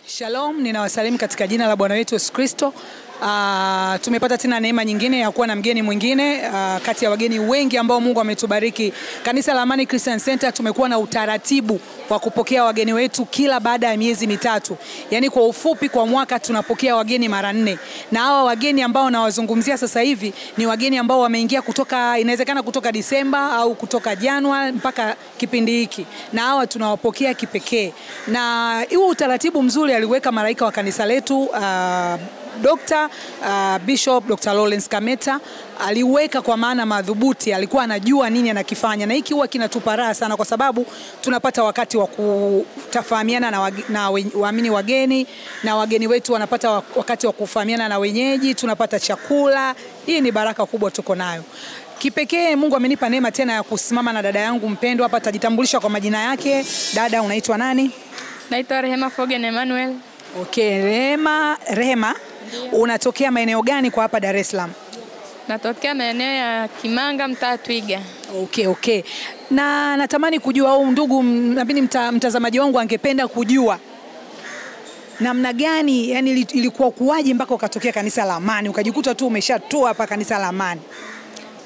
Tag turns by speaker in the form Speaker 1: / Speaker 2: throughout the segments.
Speaker 1: Shalom, ninawasalimu katika jina la Bwana wetu Yesu Kristo. Tumepata tena neema nyingine ya kuwa na mgeni mwingine kati ya wageni wengi ambao Mungu ametubariki. Kanisa la Amani Christian Center tumekuwa na utaratibu wa kupokea wageni wetu kila baada ya miezi mitatu. Yaani kwa ufupi kwa mwaka tunapokea wageni mara 4. Na hawa wageni ambao nawazungumzia sasa hivi ni wageni ambao wameingia kutoka, inawezekana kutoka Disemba au kutoka Januari mpaka kipindi hiki. Na hawa tunawapokea kipekee. Na huu utaratibu mzuri aliweka malaika wa kanisa letu Bishop Dr. Lawrence Kameta aliweka kwa maana madhubuti, alikuwa anajua nini anakifanya, na hiki huwa kinatupa raha sana kwa sababu tunapata wakati wa kutafahamiana na waamini wageni, na wageni wetu wanapata wakati wa kufahamiana na wenyeji, tunapata chakula. Hii ni baraka kubwa tuko nayo. Kipekee Mungu amenipa neema tena ya kusimama na dada yangu mpendwa hapa. Atajitambulisha kwa majina yake. Dada, unaitwa nani?
Speaker 2: Naitwa Rehema Fogen Emmanuel.
Speaker 1: Okay, Rehema. Unatokea maeneo gani kwa hapa Dar es Salaam?
Speaker 2: Natokea maeneo ya Kimanga, mtaa Twiga.
Speaker 1: Okay. Na natamani kujua au ndugu mtazamaji wangu angependa kujua namna gani, yani ilikuwa kuwaje mpaka ukatokea kanisa la Amani, ukajikuta tu umeshatua hapa kanisa la Amani?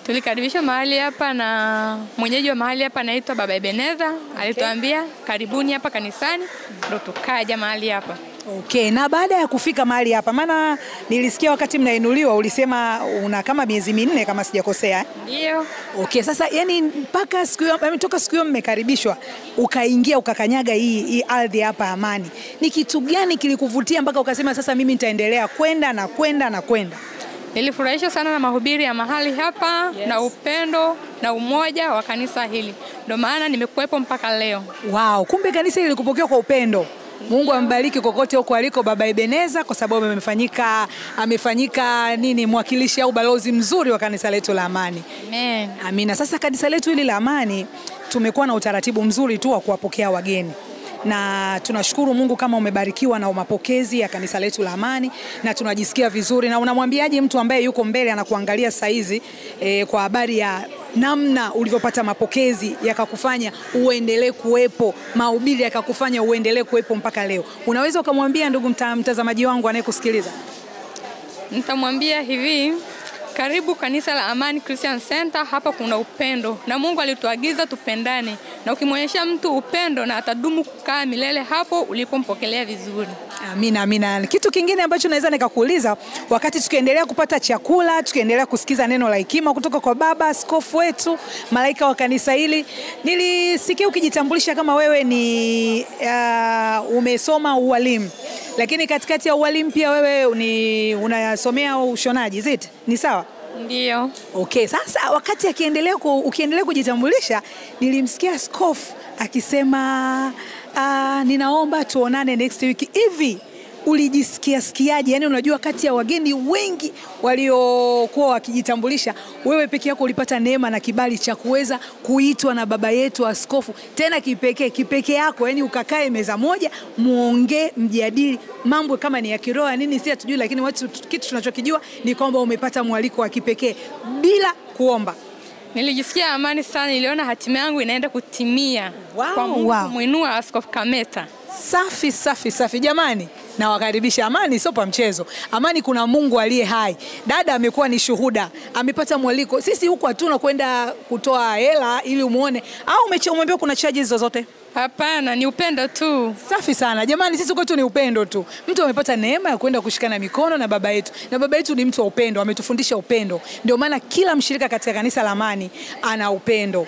Speaker 2: Tulikaribishwa mahali hapa na mwenyeji wa mahali hapa anaitwa Baba Ebeneza. Alituambia karibuni hapa kanisani, ndio tukaja mahali hapa.
Speaker 1: Okay, na baada ya kufika mahali hapa, maana nilisikia wakati mnainuliwa ulisema una kama miezi 4 kama sijakosea.
Speaker 2: Ndio.
Speaker 1: Okay, sasa yani mpaka siku hiyo, toka siku hiyo mmekaribishwa, ukaingia ukakanyaga hii ardhi hapa Amani. Ni kitu gani kilikuvutia mpaka ukasema sasa mimi nitaendelea kwenda?
Speaker 2: Nilifurahishwa sana na mahubiri ya mahali hapa, yes, na upendo na umoja wa kanisa hili. Ndio maana nimekuwepo mpaka leo.
Speaker 1: Wow, kumbe kanisa hili likupokea kwa upendo. Mungu ambariki kokote huko aliko Baba Ebeneza, kwa sababu amefanyika mwakilishi au balozi mzuri wa kanisa letu la Amani.
Speaker 2: Amen.
Speaker 1: Amina. Sasa kanisa letu hili la Amani tumekuwa na utaratibu mzuri tu wa kuwapokea wageni. Na tunashukuru Mungu kama umebarikiwa na mapokezi ya kanisa letu la Amani, na tunajisikia vizuri. Na unamwambiaje mtu ambaye yuko mbele anakuangalia saa hizi kwa habari ya namna ulivyopata mapokezi yakakufanya uendelee kuwepo, mahubiri yakakufanya uendelee kuwepo mpaka leo? Unaweza ukamwambia ndugu mtazamaji wangu anayekusikiliza?
Speaker 2: Nitamwambia hivi: karibu kanisa la Amani Christian Center. Hapa kuna upendo, na Mungu alituagiza tupendane, na ukimwonyesha mtu upendo na atadumu kukaa milele hapo ulipompokelea vizuri.
Speaker 1: Amina. Kitu kingine ambacho naweza nikakuuliza, wakati tukiendelea kupata chakula, tukiendelea kusikiza neno la hekima kutoka kwa baba askofu wetu, malaika wa kanisa hili, nilisikia ukijitambulisha kama wewe ni umesoma ualimu, lakini katikati ya ualimu pia wewe unasomea ushonaji, ni sawa?
Speaker 2: Ndio.
Speaker 1: Okay, sasa wakati ukiendelea kujitambulisha, nilimsikia askofu akisema ninaomba tuonane next week. Hivi ulijisikiaje? Yani unajua kati ya wageni wengi waliokuwa wakijitambulisha, wewe peke yako ulipata neema na kibali cha kuweza kuitwa na baba yetu askofu, tena kipekee yako, yani ukakae meza moja muongee, mjadili mambo kama ni ya kiroho nini si hatujui, lakini kitu tunachokijua ni kwamba umepata mwaliko wa kipekee bila kuomba.
Speaker 2: Nilijisikia amani sana, niliona hatima yangu inaenda kutimia. Kwa Mungu muinua Askofu Kameta.
Speaker 1: Safi jamani. Na wakaribisha Amani, sio pa mchezo. Amani kuna Mungu aliye hai. Dada amekuwa ni shuhuda, amepata mwaliko. Sisi huko hatuna kwenda kutoa hela ili umuone, au umwambia kuna charges zozote?
Speaker 2: Hapana, ni upendo tu.
Speaker 1: Safi sana. Jamani, sisi kwetu ni upendo tu. Mtu amepata neema ya kwenda kushikana mikono na baba yetu. Na baba yetu ni mtu wa upendo, ametufundisha upendo. Ndio maana kila mshirika katika kanisa la Amani ana upendo.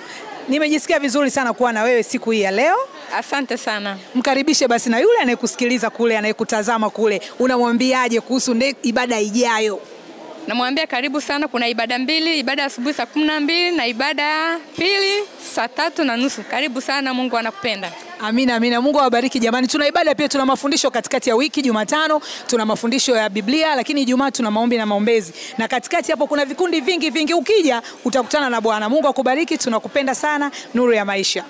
Speaker 1: Nimejisikia vizuri sana kuwa na wewe siku hii ya leo.
Speaker 2: Asante sana.
Speaker 1: Mkaribishe basi na yule anayekusikiliza kule, anayekutazama kule, unamwambiaje kuhusu ibada ijayo?
Speaker 2: Namwambia karibu sana, kuna ibada 2, ibada asubuhi saa 12 na ibada ya pili saa 3:30. Karibu sana, Mungu anakupenda.
Speaker 1: Amina. Mungu awabariki jamani. Tuna ibada pia, tuna mafundisho katikati ya wiki. Jumatano tuna mafundisho ya Biblia, lakini Ijumaa tuna maombi na maombezi. Na katikati hapo kuna vikundi vingi. Ukija utakutana na Bwana. Mungu akubariki, tunakupenda sana. Nuru ya maisha.